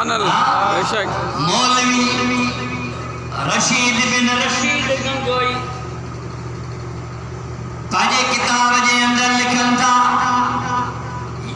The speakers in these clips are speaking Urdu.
سبحان اللہ بے شک مولوی رشید بن رشید گنگوئی پاجے کتاب جے اندر لکھن تھا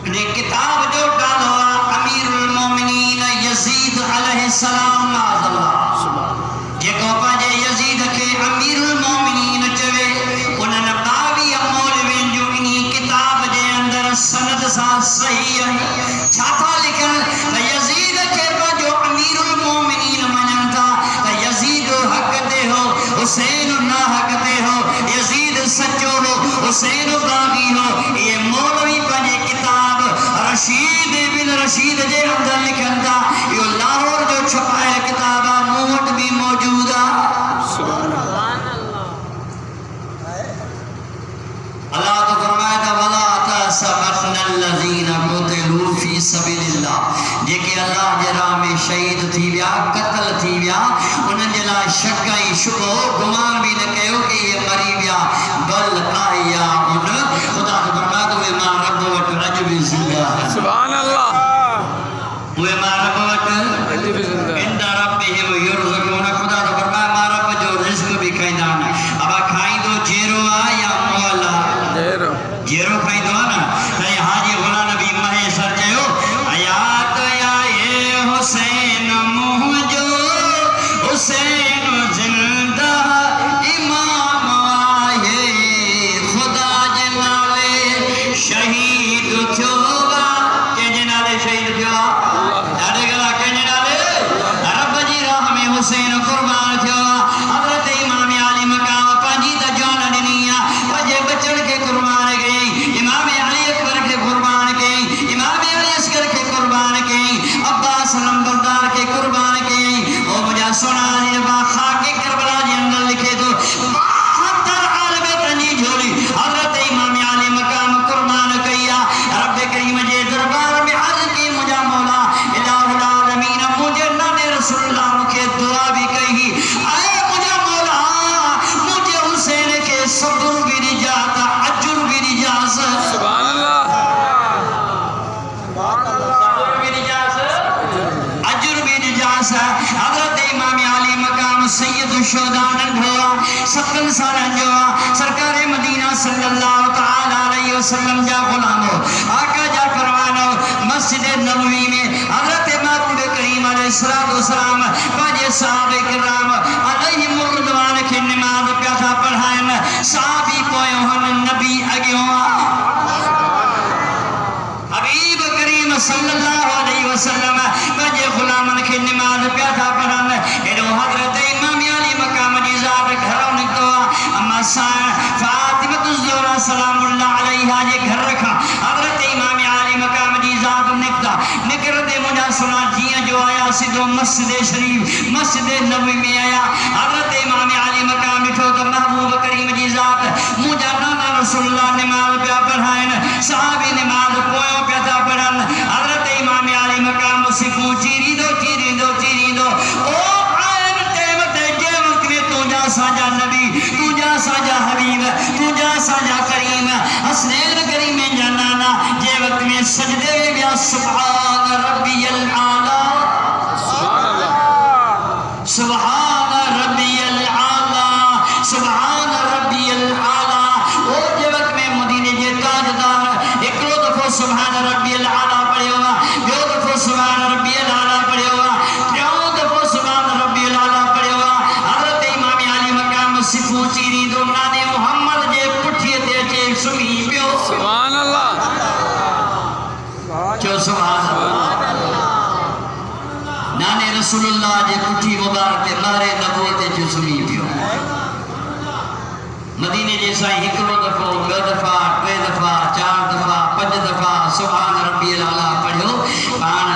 نے کتاب جو ڈالو امیر المومنین یزید علیہ السلام معاذ اللہ یہ کو پاجے یزید کے امیر المومنین چوے انہن باوی مولوین جو انہی کتاب جے اندر سند سا صحیح ہے چھاپا لکھن یزید کے جو امیر المومنین منن تھا یزید حق دے ہو حسین نہ حق دے ہو یزید سچو ہو حسین باغی ہو یہ مولوی پاجے کتاب رشید بن رشید جے اندر لکھن تھا یہ لاہور جو چھپائے کتابہ موٹ بھی موجودہ اللہ تو فرمایا تھا وَلَا تَحْسَبَنَّ الَّذِينَ قُتِلُوا فِي سَبِيلِ اللَّهِ جے کہ اللہ جے راہ میں شہید تھی ویا قتل تھی ویا انہن جے لا شک ۽ شبہ گمان بھی نہ کہو کہ یہ مری ویا بل آیا ان خدا تو فرمایا تو وہ ماں رب وٹ رجب زندہ سبحان اللہ وہ ماں رب وٹ رجب زندہ عند ربهم يرزقون خدا تو فرمایا ماں رب جو رزق بھی کھائیں اب کھائیں دو جیرو یا مولا جیرو کھائیں دو نا تے حاجی غلام نبی مہے سر جیو آیات یا اے حسین مہجو حسین زندہ امام آئے خدا جنالے شہید تھوگا کہ جنالے شہید تھوگا داڑے گلا کہ جنالے رب جی راہ میں حسین قربان تھوگا حضرت امام علی مقام پانجی دا جان دنیا وجہ بچڑ کے قربان گئی امام علی اکبر کے قربان گئی امام علی اصغر کے قربان گئی عباس نمبردار کے قربان گئی او مجھا سنا جی خاک کربلا جی اندر لکھے تو 72 عالم تنجی جھولی حضرت امام علی مقام قربان کیا رب کریم جے دربار میں عرض کی مجھا مولا الہ العالمین مجھے نانے رسول اللہ مکے دعا بھی کہی اے مجھا مولا مجھے حسین کے صبر بھی رجات عجر بھی رجاز سبحان اللہ صبر بھی رجاز عجر بھی رجاز حضرت امام علی مقام سید الشہداء ننڈھوا 70 سال انجوا سرکار مدینہ صلی اللہ تعالی علیہ وسلم جا غلامو آقا جا پروانو مسجد نبوی میں حضرت محبوب کریم علیہ السلام باجے صحابہ کرام علیہم الرضوان کے نماز پیاسا پڑھائیں صحابی پوئے ہن نبی اگیوں حبیب کریم صلی اللہ علیہ وسلم باجے غلامن کے نماز پیاسا پڑھائیں ایڈو حضرت امام علی مقام جی ذات گھروں نکتوا اما فاطمہ الزہرا سلام اللہ علیہ جے گھر رکھا حضرت امام علی مقام جی ذات نکتا نکر دے مجھا سنا جیاں جو آیا سدھو مسجد شریف مسجد نبوی میں آیا حضرت امام علی مقام اٹھو تو محبوب کریم جی ذات مجھا نانا رسول اللہ نماز پیا پڑھائیں صحابی نماز پویوں پیا تھا پڑھن حضرت امام علی مقام سکھوں چیری دو چیری دو چیری دو او ساجا نبی تجا ساجا حبیب تجا ساجا کریم حسنین کریم جنانا جے وقت میں سجدے بیا سبحان ربی العالی سبحان اللہ سبحان ربی العالی سبحان ربی العالی وہ جے وقت میں مدینے جے تاجدار اکلو دفعہ سبحان ربی العالی پڑھے ہوا دو دفعہ سبحان ربی العالی پڑھے ہوا تیوں دفعہ سبحان ربی العالی پڑھے ہوا سکھوں چیری دو نانے محمد جے پٹھیے دے جے سمی پیو سبحان اللہ جو سبحان اللہ نانے رسول اللہ جے پٹھی مبارک مارے نبوت جو سمی پیو مدینے جے سائیں ہکلو دفعہ دو دفعہ ٹوے دفعہ 4 دفعہ 5 دفعہ سبحان ربی العالی پڑھو پان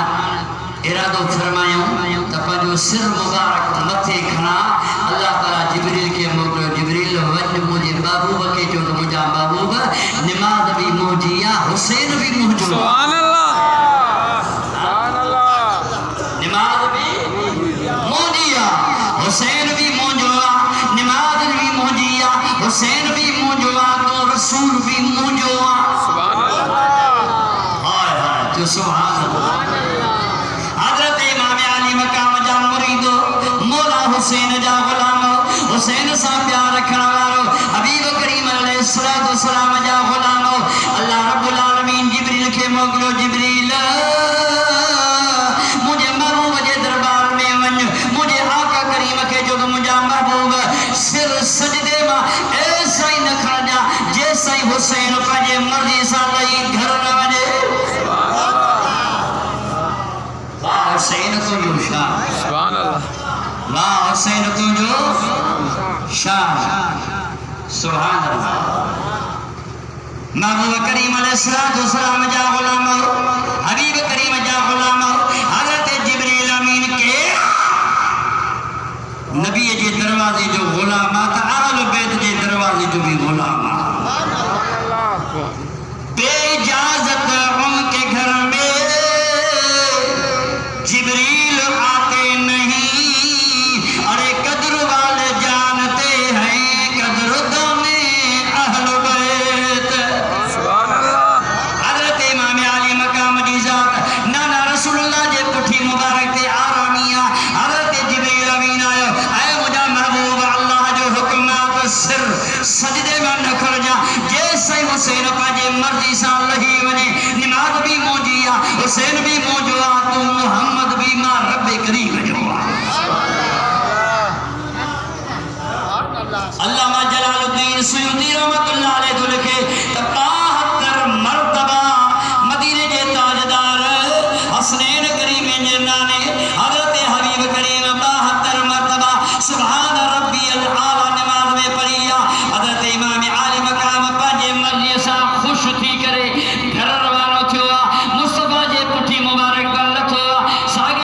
ارادو فرمایوں تپا جو سر مبارک متھے کھنا اللہ تعالیٰ جبریل کے موقع جبریل وجہ مجھے محبوب کے جو مجھا محبوب نماز بھی موجیا حسین بھی موجود سبحان اللہ سبحان اللہ نماز بھی موجیا حسین بھی موجوا نماز بھی موجیا حسین بھی موجوا تو رسول بھی موجوا سبحان اللہ ہائے ہائے جو سبحان اللہ حضرت امام علی مقام جا مریدو مولا حسین جا غلامو حسین سا پیار رکھنا وارو حبیب کریم علیہ السلام جا غلامو اللہ رب العالمین جبریل کے موکلو جبریل مجھے محبوب جے دربار میں ونج مجھے آقا کریم کے جو مجھا محبوب سر سجدے ماں ایسا ہی نکھر جا جیسا ہی حسین پجے مرضی سا لئی گھر نہ وجے واہ حسین تو جو شاہ سبحان اللہ واہ حسین تو جو شاہ سبحان اللہ محبوب کریم علیہ السلام جا غلام حبیب کریم جا غلام حضرت جبریل امین کے نبی جے دروازے جو غلامات اہل بیت جے دروازے جو بھی غلامات بے اجازت ان کے گھر میں جبریل آتے نہیں ارے قدر والے جانتے ہیں قدر دونے اہل بیت سبحان اللہ حضرت امام علی مقام دی ذات نانا رسول اللہ جے پٹھی مبارک تے آرامیاں حضرت جبریل امین آئے اے مجھا محبوب اللہ جو حکمات سر سجدے میں نکھر جا جیسے حسین پاجے مرضی سان لہی ونے نماز بھی موجیا حسین بھی موجوا تم